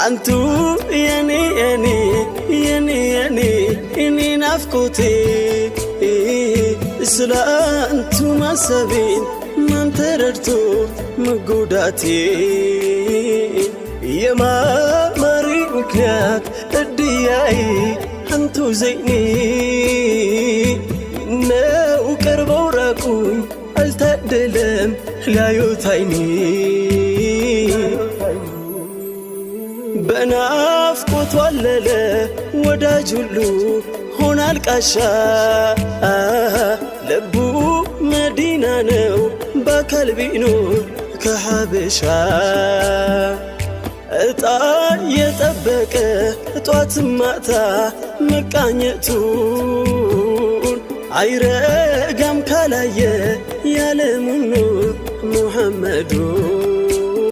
አንቱ የኔ የኔ የኔ የኔ እኔ ናፍቆቴ ስለ አንቱ ማሰቤን ማን ተረድቶ መጎዳቴ የማማሪ ምክንያት እድያይ አንቱ ዘይኔ ነው ቀርበው ራቁኝ አልታደለም ላዩት አይኔ በናፍቆት ዋለለ ወዳጅ ሁሉ ሆነ አልቃሻ ልቡ መዲና ነው በአካል ቢኖር ከሐበሻ እጣ የጠበቀ ጧት ማታ መቃኘቱን አይረጋም ካላየ ያለሙን ኑር ሙሐመዱን